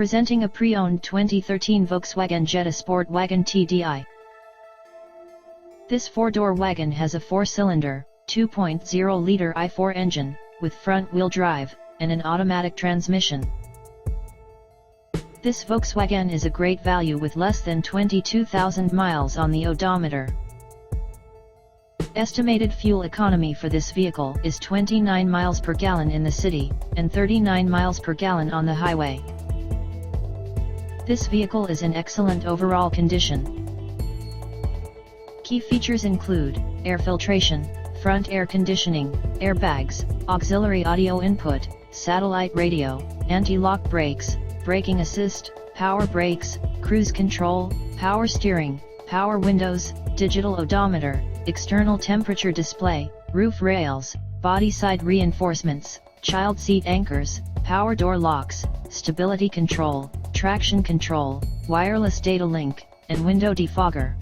Presenting a pre-owned 2013 Volkswagen Jetta SportWagen TDI. This four-door wagon has a four-cylinder, 2.0-liter i4 engine, with front-wheel drive, and an automatic transmission. This Volkswagen is a great value with less than 22,000 miles on the odometer. Estimated fuel economy for this vehicle is 29 miles per gallon in the city, and 39 miles per gallon on the highway. This vehicle is in excellent overall condition. Key features include air filtration, front air conditioning, airbags, auxiliary audio input, satellite radio, anti-lock brakes, braking assist, power brakes, cruise control, power steering, power windows, digital odometer, external temperature display, roof rails, body side reinforcements, child seat anchors, power door locks, stability control, traction control, wireless data link, and window defogger.